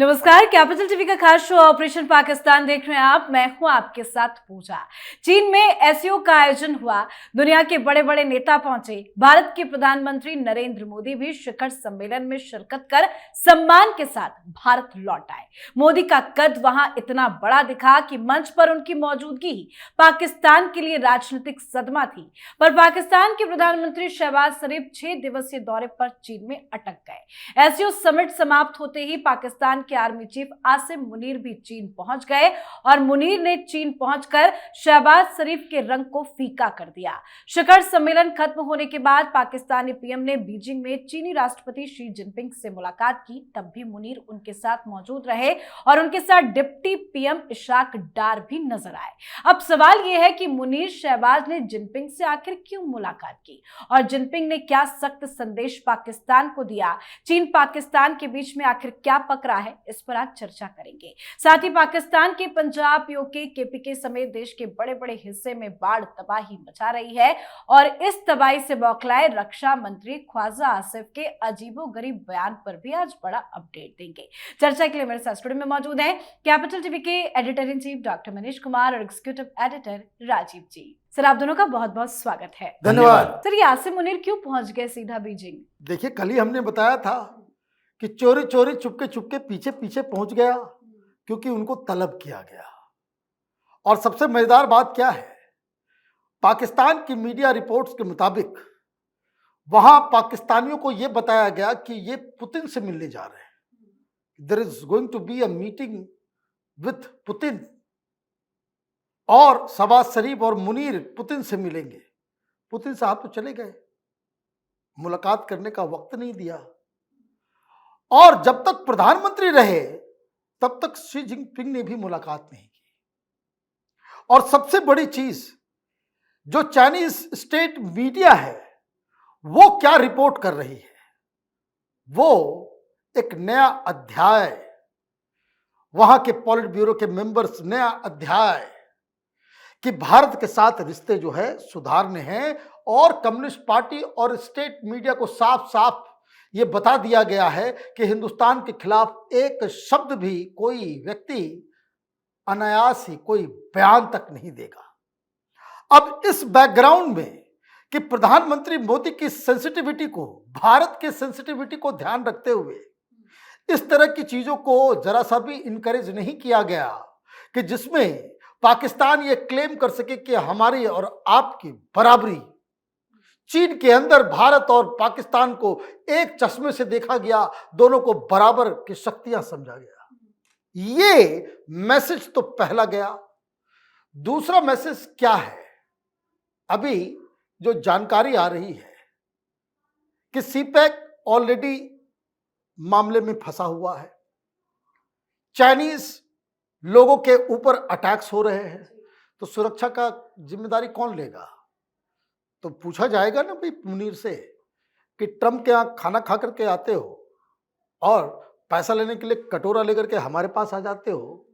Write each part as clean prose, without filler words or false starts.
नमस्कार, capital TV का खास शो ऑपरेशन पाकिस्तान देख रहे हैं आप। मैं हूं आपके साथ पूजा। चीन में एससीओ का आयोजन हुआ, दुनिया के बड़े बड़े नेता पहुंचे, भारत के प्रधानमंत्री नरेंद्र मोदी भी शिखर सम्मेलन में शिरकत कर सम्मान के साथ भारत लौट आए। मोदी का कद वहां इतना बड़ा दिखा कि मंच पर उनकी मौजूदगी ही पाकिस्तान के लिए राजनीतिक सदमा थी। पर पाकिस्तान के प्रधानमंत्री शहबाज शरीफ 6 दिवसीय दौरे पर चीन में अटक गए। एससीओ समिट समाप्त होते ही पाकिस्तान के आर्मी चीफ आसिम मुनीर भी चीन पहुंच गए और मुनीर ने चीन पहुंचकर शहबाज शरीफ के रंग को फीका कर दिया। शिखर सम्मेलन खत्म होने के बाद पाकिस्तानी पीएम ने बीजिंग में चीनी राष्ट्रपति शी जिनपिंग से मुलाकात की। तब भी मुनीर उनके साथ मौजूद रहे और उनके साथ डिप्टी पीएम इशराक डार भी नजर आए। अब सवाल यह है कि मुनीर शहबाज ने जिनपिंग से आखिर क्यों मुलाकात की और जिनपिंग ने क्या सख्त संदेश पाकिस्तान को दिया। चीन पाकिस्तान के बीच में आखिर क्या पक रहा है, इस पर आज चर्चा करेंगे। साथ ही पाकिस्तान के पंजाब, पीओके, केपीके समेत देश के बड़े बड़े हिस्से में बाढ़ तबाही मचा रही है और इस तबाही से बौखलाए रक्षा मंत्री ख्वाजा आसिफ के अजीबोगरीब बयान पर भी आज बड़ा अपडेट देंगे। चर्चा के लिए मेरे साथ स्टूडियो में मौजूद हैं कैपिटल टीवी के editor in chief doctor Manish Kumar और एग्जीक्यूटिव एडिटर राजीव जी। सर, आप दोनों का बहुत बहुत स्वागत है। धन्यवाद। सर, ये आसिम मुनीर क्यों पहुंच गए सीधा बीजिंग? देखिए, कल ही हमने बताया था कि चोरी चोरी चुपके चुपके पीछे पीछे पहुंच गया क्योंकि उनको तलब किया गया। और सबसे मजेदार बात क्या है, पाकिस्तान की मीडिया रिपोर्ट्स के मुताबिक वहां पाकिस्तानियों को यह बताया गया कि ये पुतिन से मिलने जा रहे हैं। There is going to be a meeting with Putin और शहबाज शरीफ और मुनीर पुतिन से मिलेंगे। पुतिन साहब तो चले गए, मुलाकात करने का वक्त नहीं दिया। और जब तक प्रधानमंत्री रहे तब तक शी जिनपिंग ने भी मुलाकात नहीं की। और सबसे बड़ी चीज, जो चाइनीज स्टेट मीडिया है वो क्या रिपोर्ट कर रही है, वो एक नया अध्याय, वहां के पॉलिट ब्यूरो के मेंबर्स नया अध्याय कि भारत के साथ रिश्ते जो है सुधारने हैं। और कम्युनिस्ट पार्टी और स्टेट मीडिया को साफ साफ ये बता दिया गया है कि हिंदुस्तान के खिलाफ एक शब्द भी कोई व्यक्ति अनायास ही कोई बयान तक नहीं देगा। अब इस बैकग्राउंड में कि प्रधानमंत्री मोदी की सेंसिटिविटी को, भारत के सेंसिटिविटी को ध्यान रखते हुए इस तरह की चीजों को जरा सा भी इनकरेज नहीं किया गया कि जिसमें पाकिस्तान ये क्लेम कर सके कि हमारी और आपकी बराबरी। चीन के अंदर भारत और पाकिस्तान को एक चश्मे से देखा गया, दोनों को बराबर की शक्तियां समझा गया। ये मैसेज तो पहला गया। दूसरा मैसेज क्या है, अभी जो जानकारी आ रही है कि सीपैक ऑलरेडी मामले में फंसा हुआ है, चाइनीज लोगों के ऊपर अटैक्स हो रहे हैं, तो सुरक्षा का जिम्मेदारी कौन लेगा? तो पूछा जाएगा ना भाई मुनीर से कि ट्रम्प के यहाँ खाना खा करके आते हो और पैसा लेने के लिए कटोरा लेकर के हमारे पास आ जाते हो,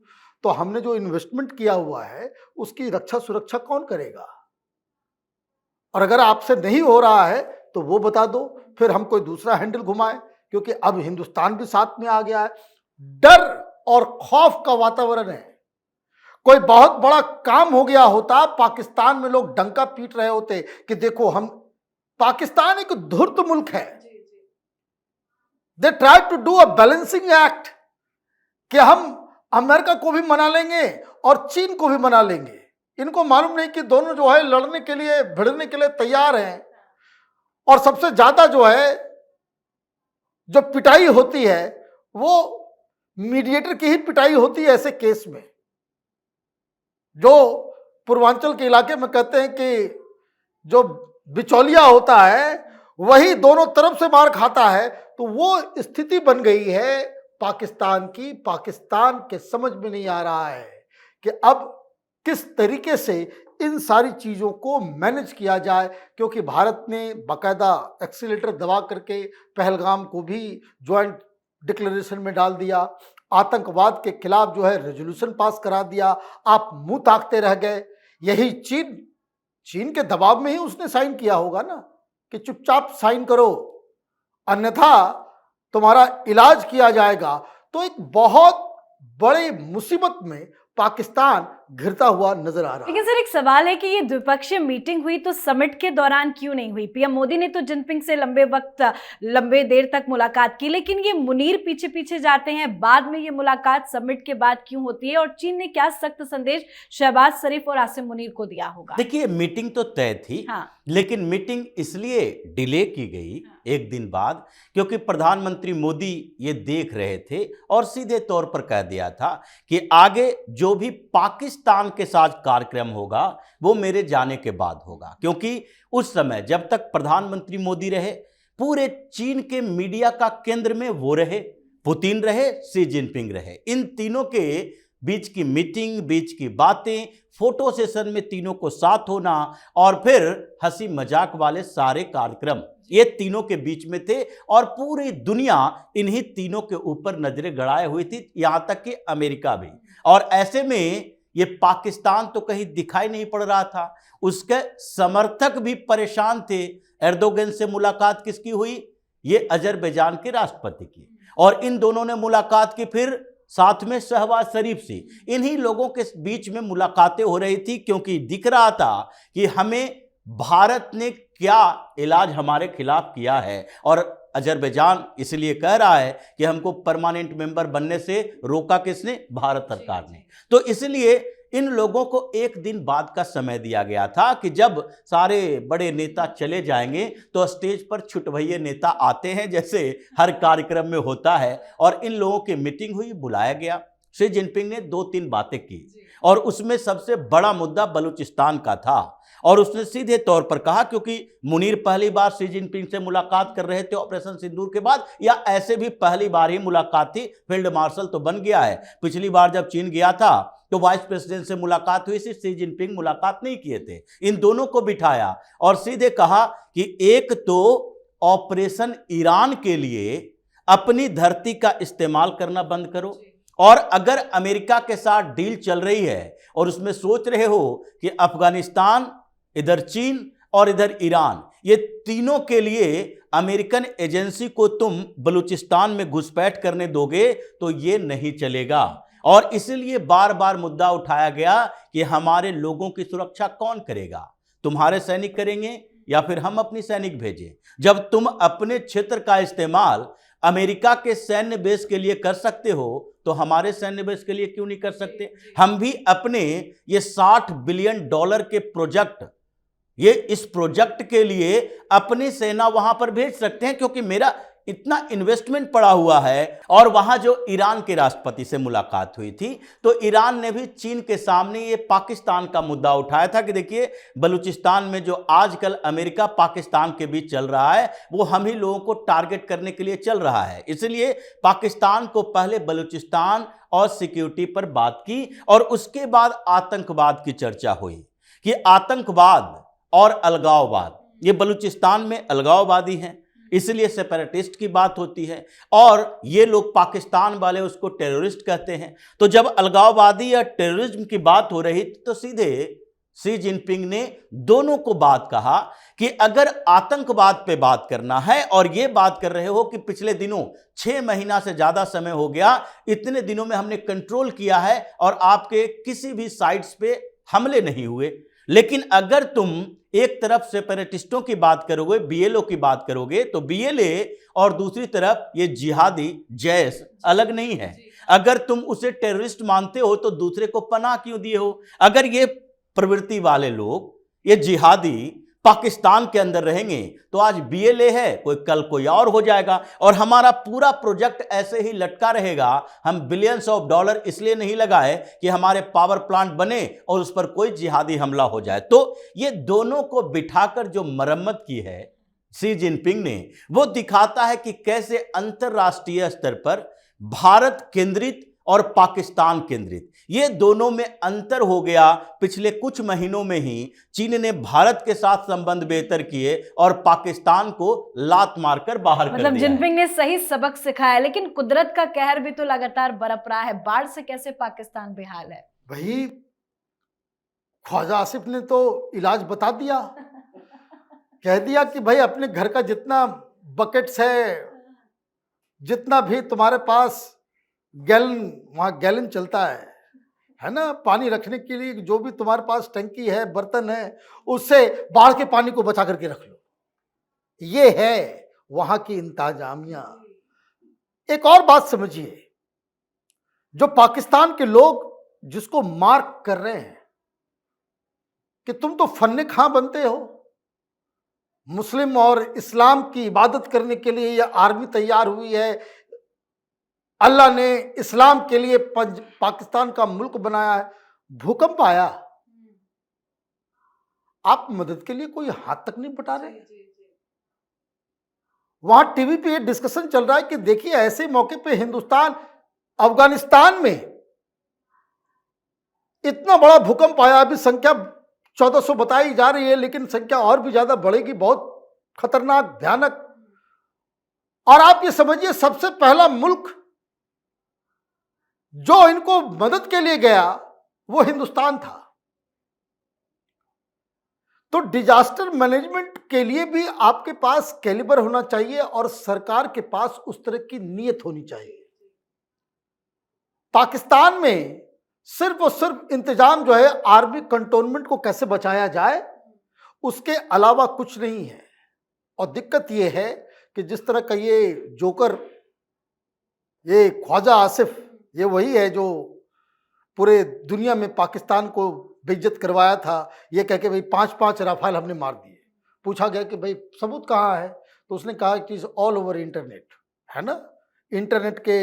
तो हमने जो इन्वेस्टमेंट किया हुआ है उसकी रक्षा सुरक्षा कौन करेगा? और अगर आपसे नहीं हो रहा है तो वो बता दो, फिर हम कोई दूसरा हैंडल घुमाएं, क्योंकि अब हिंदुस्तान भी साथ में आ गया है। डर और खौफ का वातावरण है। कोई बहुत बड़ा काम हो गया होता, पाकिस्तान में लोग डंका पीट रहे होते कि देखो हम, पाकिस्तान एक धूर्त मुल्क है। They try to do a balancing act कि हम अमेरिका को भी मना लेंगे और चीन को भी मना लेंगे। इनको मालूम नहीं कि दोनों जो है लड़ने के लिए, भिड़ने के लिए तैयार हैं। और सबसे ज्यादा जो है जो पिटाई होती है वो मीडिएटर की ही पिटाई होती है ऐसे केस में। जो पूर्वांचल के इलाके में कहते हैं कि जो बिचौलिया होता है वही दोनों तरफ से मार खाता है, तो वो स्थिति बन गई है पाकिस्तान की। पाकिस्तान के समझ में नहीं आ रहा है कि अब किस तरीके से इन सारी चीजों को मैनेज किया जाए, क्योंकि भारत ने बाकायदा एक्सीलेटर दबा करके पहलगाम को भी ज्वाइंट डिक्लेरेशन में डाल दिया, आतंकवाद के खिलाफ जो है रेजोल्यूशन पास करा दिया। आप मुंह ताकते रह गए। यही चीन के दबाव में ही उसने साइन किया होगा ना कि चुपचाप साइन करो, अन्यथा तुम्हारा इलाज किया जाएगा। तो एक बहुत बड़ी मुसीबत में पाकिस्तान घिरता हुआ नजर आ रहा है। लेकिन सर एक सवाल है कि ये द्विपक्षीय मीटिंग हुई तो समिट के दौरान क्यों नहीं हुई? पीएम मोदी ने तो जिनपिंग से लंबे देर तक मुलाकात की, लेकिन ये मुनीर पीछे पीछे जाते हैं। बाद में ये मुलाकात समिट के बाद क्यों होती है? और चीन ने क्या सख्त संदेश शहबाज शरीफ और आसिम मुनीर को दिया होगा? देखिए, मीटिंग तो तय थी, हाँ। लेकिन मीटिंग इसलिए डिले की गई एक दिन बाद क्योंकि प्रधानमंत्री मोदी ये देख रहे थे और सीधे तौर पर कह दिया था कि आगे जो भी पाकिस्तान के साथ कार्यक्रम होगा वो मेरे जाने के बाद होगा। क्योंकि उस समय जब तक प्रधानमंत्री मोदी रहे, पूरे चीन के मीडिया का केंद्र में वो रहे, पुतिन रहे, शी जिनपिंग रहे। इन तीनों के बीच की मीटिंग, बीच की बातें, फोटो सेशन में तीनों को साथ होना और फिर हंसी मजाक वाले सारे कार्यक्रम ये तीनों के बीच में थे और पूरी दुनिया इन्हीं तीनों के ऊपर नजरें गड़ाए हुई थी, यहां तक कि अमेरिका भी। और ऐसे में ये पाकिस्तान तो कहीं दिखाई नहीं पड़ रहा था, उसके समर्थक भी परेशान थे। एर्दोगन से मुलाकात किसकी हुई? ये अजरबैजान के राष्ट्रपति की, और इन दोनों ने मुलाकात की फिर साथ में शहबाज शरीफ से। इन्हीं लोगों के बीच में मुलाकातें हो रही थी क्योंकि दिख रहा था कि हमें भारत ने क्या इलाज हमारे खिलाफ किया है, और अजरबैजान इसलिए कह रहा है कि हमको परमानेंट मेंबर बनने से रोका किसने? भारत सरकार ने। तो इसलिए इन लोगों को एक दिन बाद का समय दिया गया था कि जब सारे बड़े नेता चले जाएंगे तो स्टेज पर छुटभइये नेता आते हैं, जैसे हर कार्यक्रम में होता है। और इन लोगों की मीटिंग हुई, बुलाया गया। शी जिनपिंग ने 2-3 बातें की और उसमें सबसे बड़ा मुद्दा बलूचिस्तान का था। और उसने सीधे तौर पर कहा, क्योंकि मुनीर पहली बार शी जिनपिंग से मुलाकात कर रहे थे ऑपरेशन सिंदूर के बाद, या ऐसे भी पहली बार ही मुलाकात थी, फील्ड मार्शल तो बन गया है। पिछली बार जब चीन गया था तो वाइस प्रेसिडेंट से मुलाकात हुई थी, शी जिनपिंग मुलाकात नहीं किए थे। इन दोनों को बिठाया और सीधे कहा कि एक तो ऑपरेशन ईरान के लिए अपनी धरती का इस्तेमाल करना बंद करो, और अगर अमेरिका के साथ डील चल रही है और उसमें सोच रहे हो कि अफगानिस्तान, इधर चीन और इधर ईरान, ये तीनों के लिए अमेरिकन एजेंसी को तुम बलूचिस्तान में घुसपैठ करने दोगे तो ये नहीं चलेगा। और इसलिए बार बार मुद्दा उठाया गया कि हमारे लोगों की सुरक्षा कौन करेगा? तुम्हारे सैनिक करेंगे या फिर हम अपनी सैनिक भेजें? जब तुम अपने क्षेत्र का इस्तेमाल अमेरिका के सैन्य बेस के लिए कर सकते हो तो हमारे सैन्य बेस के लिए क्यों नहीं कर सकते? हम भी अपने ये $60 बिलियन के प्रोजेक्ट, ये इस प्रोजेक्ट के लिए अपनी सेना वहां पर भेज सकते हैं, क्योंकि मेरा इतना इन्वेस्टमेंट पड़ा हुआ है। और वहां जो ईरान के राष्ट्रपति से मुलाकात हुई थी तो ईरान ने भी चीन के सामने ये पाकिस्तान का मुद्दा उठाया था कि देखिए, बलूचिस्तान में जो आजकल अमेरिका पाकिस्तान के बीच चल रहा है वो हम ही लोगों को टारगेट करने के लिए चल रहा है। इसलिए पाकिस्तान को पहले बलूचिस्तान और सिक्योरिटी पर बात की और उसके बाद आतंकवाद की चर्चा हुई कि आतंकवाद और अलगाववाद, ये बलूचिस्तान में अलगाववादी हैं, इसलिए सेपरेटिस्ट की बात होती है, और ये लोग पाकिस्तान वाले उसको टेररिस्ट कहते हैं। तो जब अलगाववादी या टेररिज्म की बात हो रही तो सीधे शी जिनपिंग ने दोनों को बात कहा कि अगर आतंकवाद पे बात करना है और ये बात कर रहे हो कि पिछले दिनों 6 महीना से ज्यादा समय हो गया, इतने दिनों में हमने कंट्रोल किया है और आपके किसी भी साइट्स पे हमले नहीं हुए, लेकिन अगर तुम एक तरफ सेपरेटिस्टों की बात करोगे, बीएलओ की बात करोगे, तो बीएलए और दूसरी तरफ ये जिहादी जैश अलग नहीं है। अगर तुम उसे टेररिस्ट मानते हो तो दूसरे को पनाह क्यों दिए हो? अगर ये प्रवृत्ति वाले लोग, ये जिहादी पाकिस्तान के अंदर रहेंगे तो आज बीएलए है, कोई कल कोई और हो जाएगा, और हमारा पूरा प्रोजेक्ट ऐसे ही लटका रहेगा। हम बिलियंस ऑफ डॉलर इसलिए नहीं लगाए कि हमारे पावर प्लांट बने और उस पर कोई जिहादी हमला हो जाए। तो ये दोनों को बिठाकर जो मरम्मत की है शी जिनपिंग ने, वो दिखाता है कि कैसे अंतरराष्ट्रीय स्तर पर भारत केंद्रित और पाकिस्तान केंद्रित, ये दोनों में अंतर हो गया। पिछले कुछ महीनों में ही चीन ने भारत के साथ संबंध बेहतर किए और पाकिस्तान को लात मारकर बाहर कर दिया। जिनपिंग ने सही सबक सिखाया, लेकिन कुदरत का कहर भी तो लगातार बरप रहा है। बाढ़ से कैसे पाकिस्तान बेहाल है? वही ख्वाजा आसिफ ने तो इलाज बता दिया, कह दिया कि भाई अपने घर का जितना बकेट्स है, जितना भी तुम्हारे पास गैलन, वहाँ गैलन चलता है ना, पानी रखने के लिए जो भी तुम्हारे पास टंकी है, बर्तन है, उससे बाढ़ के पानी को बचा करके रख लो। ये है वहां की इंतजामिया। एक और बात समझिए, जो पाकिस्तान के लोग जिसको मार्क कर रहे हैं कि तुम तो फन्ने खां बनते हो, मुस्लिम और इस्लाम की इबादत करने के लिए यह आर्मी तैयार हुई है, अल्लाह ने इस्लाम के लिए पाकिस्तान का मुल्क बनाया है, भूकंप आया, आप मदद के लिए कोई हाथ तक नहीं बटा रहे। वहां टीवी पे ये डिस्कशन चल रहा है कि देखिए ऐसे मौके पे हिंदुस्तान अफगानिस्तान में इतना बड़ा भूकंप आया, अभी संख्या 1400 बताई जा रही है, लेकिन संख्या और भी ज्यादा बढ़ेगी, बहुत खतरनाक, भयानक। और आप ये समझिए सबसे पहला मुल्क जो इनको मदद के लिए गया वो हिंदुस्तान था। तो डिजास्टर मैनेजमेंट के लिए भी आपके पास कैलिबर होना चाहिए और सरकार के पास उस तरह की नीयत होनी चाहिए। पाकिस्तान में सिर्फ और सिर्फ इंतजाम जो है आर्मी कंटोनमेंट को कैसे बचाया जाए, उसके अलावा कुछ नहीं है। और दिक्कत यह है कि जिस तरह का ये जोकर, ये ख्वाजा आसिफ, ये वही है जो पूरे दुनिया में पाकिस्तान को बेइज्जत करवाया था, ये कह के भाई 5-5 राफेल हमने मार दिए। पूछा गया कि भाई सबूत कहाँ है, तो उसने कहा कि इज ऑल ओवर इंटरनेट, है ना, इंटरनेट के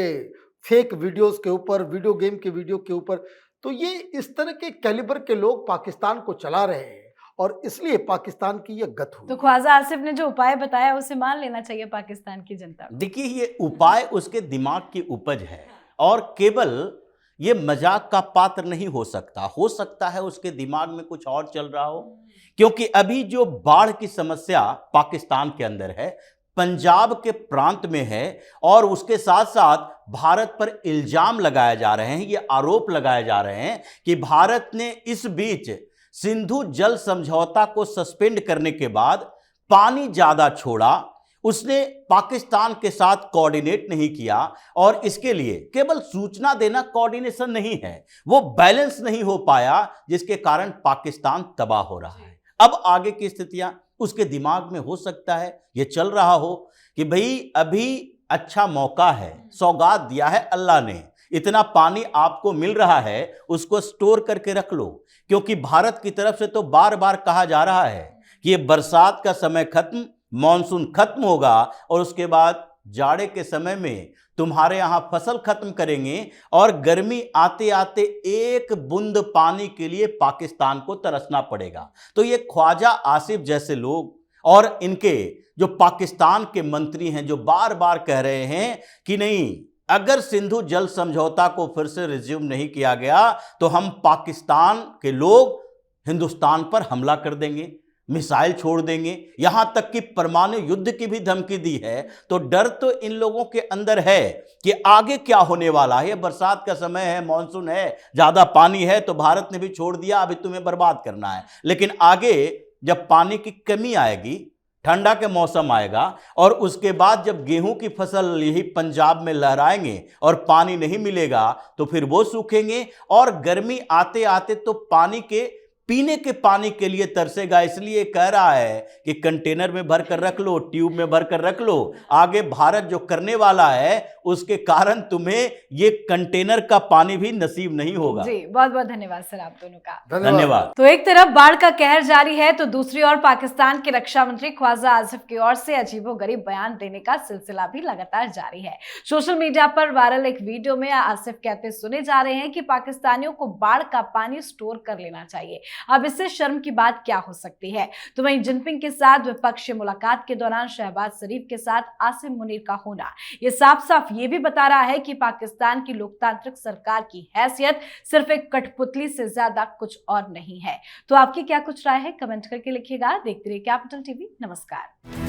फेक वीडियोस के ऊपर, वीडियो गेम के वीडियो के ऊपर। तो ये इस तरह के कैलिबर के लोग पाकिस्तान को चला रहे हैं और इसलिए पाकिस्तान की ये गत हुई। तो ख्वाजा आसिफ ने जो उपाय बताया उसे मान लेना चाहिए पाकिस्तान की जनता को। देखिए, ये उपाय उसके दिमाग की उपज है और केवल ये मजाक का पात्र नहीं हो सकता है उसके दिमाग में कुछ और चल रहा हो। क्योंकि अभी जो बाढ़ की समस्या पाकिस्तान के अंदर है, पंजाब के प्रांत में है, और उसके साथ साथ भारत पर इल्जाम लगाए जा रहे हैं, ये आरोप लगाए जा रहे हैं कि भारत ने इस बीच सिंधु जल समझौता को सस्पेंड करने के बाद पानी ज्यादा छोड़ा, उसने पाकिस्तान के साथ कोऑर्डिनेट नहीं किया, और इसके लिए केवल सूचना देना कोऑर्डिनेशन नहीं है, वो बैलेंस नहीं हो पाया, जिसके कारण पाकिस्तान तबाह हो रहा है। अब आगे की स्थितियां उसके दिमाग में हो सकता है ये चल रहा हो कि भाई अभी अच्छा मौका है, सौगात दिया है अल्लाह ने, इतना पानी आपको मिल रहा है, उसको स्टोर करके रख लो। क्योंकि भारत की तरफ से तो बार बार कहा जा रहा है कि ये बरसात का समय खत्म, मॉनसून खत्म होगा और उसके बाद जाड़े के समय में तुम्हारे यहां फसल खत्म करेंगे, और गर्मी आते आते एक बूंद पानी के लिए पाकिस्तान को तरसना पड़ेगा। तो ये ख्वाजा आसिफ जैसे लोग और इनके जो पाकिस्तान के मंत्री हैं, जो बार बार कह रहे हैं कि नहीं, अगर सिंधु जल समझौता को फिर से रिज्यूम नहीं किया गया तो हम पाकिस्तान के लोग हिंदुस्तान पर हमला कर देंगे, मिसाइल छोड़ देंगे, यहां तक कि परमाणु युद्ध की भी धमकी दी है। तो डर तो इन लोगों के अंदर है कि आगे क्या होने वाला है। बरसात का समय है, मॉनसून है, ज्यादा पानी है, तो भारत ने भी छोड़ दिया, अभी तुम्हें बर्बाद करना है। लेकिन आगे जब पानी की कमी आएगी, ठंडा के मौसम आएगा, और उसके बाद जब गेहूं की फसल यही पंजाब में लहराएंगे और पानी नहीं मिलेगा, तो फिर वो सूखेंगे, और गर्मी आते आते तो पानी के पीने के पानी के लिए तरसेगा। इसलिए कह रहा है कि कंटेनर में भर कर रख लो, ट्यूब में भर कर रख लो, आगे भारत जो करने वाला है उसके कारण तुम्हें ये कंटेनर का पानी भी नसीब नहीं होगा। जी, बहुत बहुत धन्यवाद सर आप दोनों का। धन्यवाद। तो एक तरफ बाढ़ का कहर जारी है, तो दूसरी ओर पाकिस्तान के रक्षा मंत्री ख्वाजा आसिफ की ओर से अजीबोगरीब बयान देने का सिलसिला भी लगातार जारी है। सोशल मीडिया पर वायरल एक वीडियो में आसिफ कहते सुने जा रहे हैं कि पाकिस्तानियों को बाढ़ का पानी स्टोर कर लेना चाहिए। अब इससे शर्म की बात क्या हो सकती है। तो वहीं जिनपिंग के साथ द्विपक्षीय मुलाकात के दौरान शहबाज शरीफ के साथ आसिम मुनीर का होना यह साफ साफ ये भी बता रहा है कि पाकिस्तान की लोकतांत्रिक सरकार की हैसियत सिर्फ एक कठपुतली से ज्यादा कुछ और नहीं है। तो आपकी क्या कुछ राय है, कमेंट करके लिखिएगा। देखते रहिए कैपिटल टीवी। नमस्कार।